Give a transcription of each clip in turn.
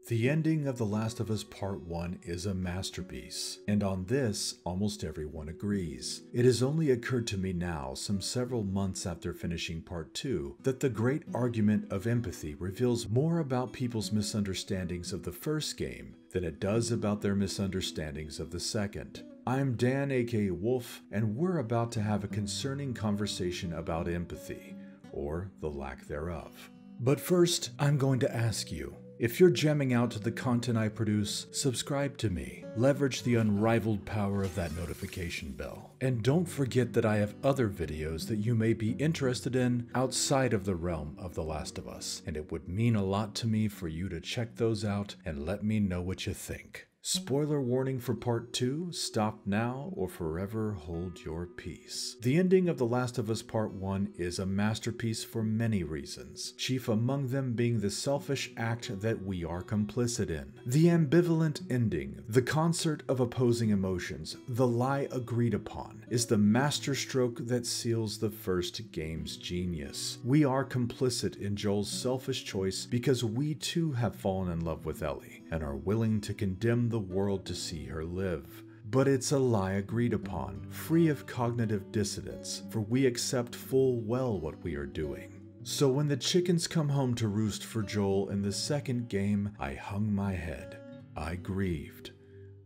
The ending of The Last of Us Part 1 is a masterpiece, and on this, almost everyone agrees. It has only occurred to me now, some several months after finishing Part 2, that the great argument of empathy reveals more about people's misunderstandings of the first game than it does about their misunderstandings of the second. I'm Dan aka Wolf, and we're about to have a concerning conversation about empathy, or the lack thereof. But first, I'm going to ask you, if you're jamming out to the content I produce, subscribe to me, leverage the unrivaled power of that notification bell. And don't forget that I have other videos that you may be interested in outside of the realm of The Last of Us, and it would mean a lot to me for you to check those out and let me know what you think. Spoiler warning for Part 2, stop now or forever hold your peace. The ending of The Last of Us Part 1 is a masterpiece for many reasons, chief among them being the selfish act that we are complicit in. The ambivalent ending, the concert of opposing emotions, the lie agreed upon, is the masterstroke that seals the first game's genius. We are complicit in Joel's selfish choice because we too have fallen in love with Ellie and are willing to condemn the world to see her live. But it's a lie agreed upon, free of cognitive dissonance, for we accept full well what we are doing. So when the chickens come home to roost for Joel in the second game, I hung my head. I grieved.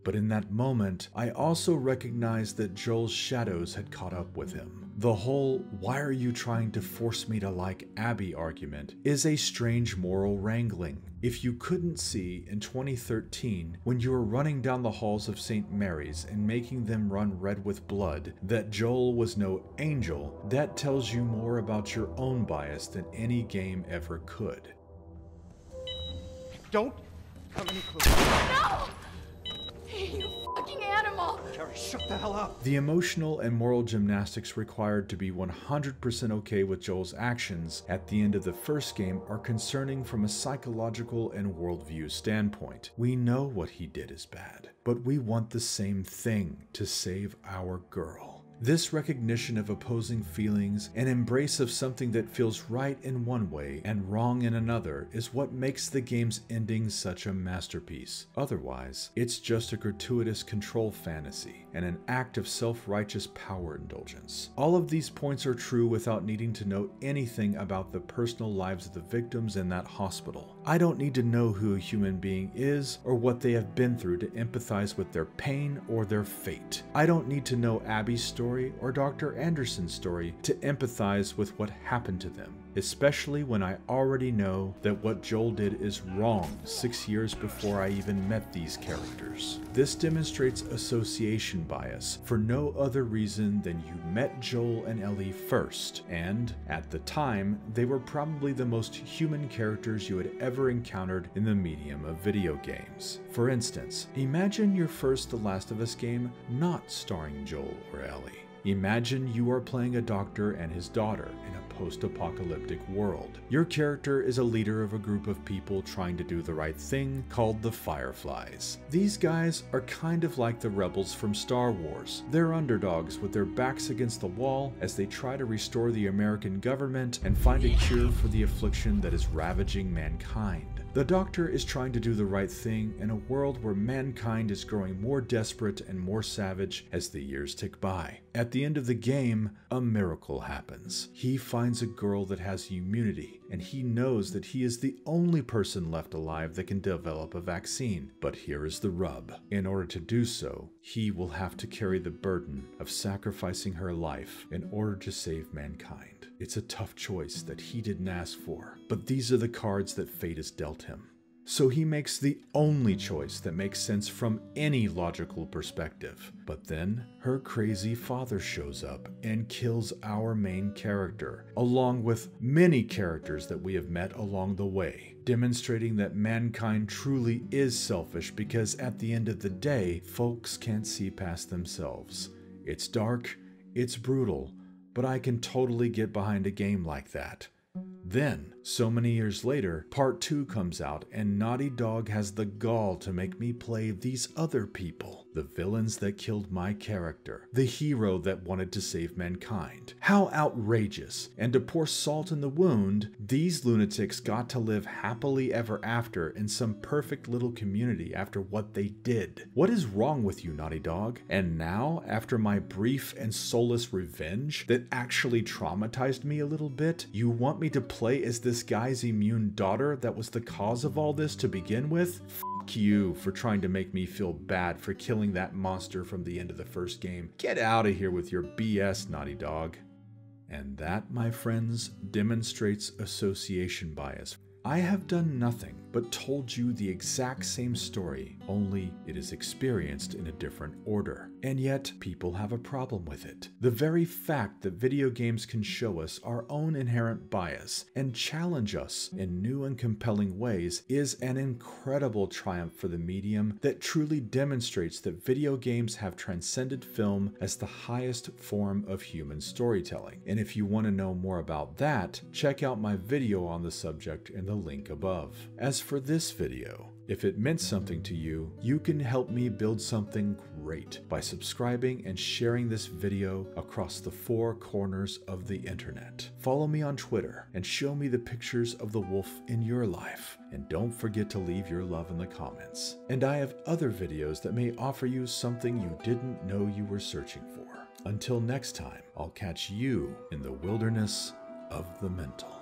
But in that moment, I also recognized that Joel's shadows had caught up with him. The whole "why are you trying to force me to like Abby" argument is a strange moral wrangling. If you couldn't see in 2013, when you were running down the halls of St. Mary's and making them run red with blood, that Joel was no angel, that tells you more about your own bias than any game ever could. Don't come any closer. No! You fucking animal! Carrie, shut the hell up! The emotional and moral gymnastics required to be 100% okay with Joel's actions at the end of the first game are concerning from a psychological and worldview standpoint. We know what he did is bad, but we want the same thing: to save our girl. This recognition of opposing feelings and embrace of something that feels right in one way and wrong in another is what makes the game's ending such a masterpiece. Otherwise, it's just a gratuitous control fantasy and an act of self-righteous power indulgence. All of these points are true without needing to know anything about the personal lives of the victims in that hospital. I don't need to know who a human being is or what they have been through to empathize with their pain or their fate. I don't need to know Abby's story or Dr. Anderson's story to empathize with what happened to them, especially when I already know that what Joel did is wrong 6 years before I even met these characters. This demonstrates association bias for no other reason than you met Joel and Ellie first, and at the time, they were probably the most human characters you had ever encountered in the medium of video games. For instance, imagine your first The Last of Us game not starring Joel or Ellie. Imagine you are playing a doctor and his daughter in a post-apocalyptic world. Your character is a leader of a group of people trying to do the right thing called the Fireflies. These guys are kind of like the rebels from Star Wars. They're underdogs with their backs against the wall as they try to restore the American government and find a cure for the affliction that is ravaging mankind. The Doctor is trying to do the right thing in a world where mankind is growing more desperate and more savage as the years tick by. At the end of the game, a miracle happens. He finds a girl that has immunity, and he knows that he is the only person left alive that can develop a vaccine. But here is the rub. In order to do so, he will have to carry the burden of sacrificing her life in order to save mankind. It's a tough choice that he didn't ask for, but these are the cards that fate has dealt him. So he makes the only choice that makes sense from any logical perspective. But then, her crazy father shows up and kills our main character, along with many characters that we have met along the way, demonstrating that mankind truly is selfish because at the end of the day, folks can't see past themselves. It's dark, it's brutal, but I can totally get behind a game like that. Then, So many years later, Part 2 comes out and Naughty Dog has the gall to make me play these other people. The villains that killed my character. The hero that wanted to save mankind. How outrageous. And to pour salt in the wound, these lunatics got to live happily ever after in some perfect little community after what they did. What is wrong with you, Naughty Dog? And now, after my brief and soulless revenge that actually traumatized me a little bit, you want me to play as this guy's immune daughter that was the cause of all this to begin with? Fuck you for trying to make me feel bad for killing that monster from the end of the first game. Get out of here with your BS, Naughty Dog. And that, my friends, demonstrates association bias. I have done nothing but told you the exact same story, only it is experienced in a different order. And yet, people have a problem with it. The very fact that video games can show us our own inherent bias and challenge us in new and compelling ways is an incredible triumph for the medium that truly demonstrates that video games have transcended film as the highest form of human storytelling. And if you want to know more about that, check out my video on the subject in the link above. As for this video, if it meant something to you, you can help me build something great by subscribing and sharing this video across the 4 corners of the internet. Follow me on Twitter and show me the pictures of the wolf in your life. And don't forget to leave your love in the comments. And I have other videos that may offer you something you didn't know you were searching for. Until next time, I'll catch you in the wilderness of the mental.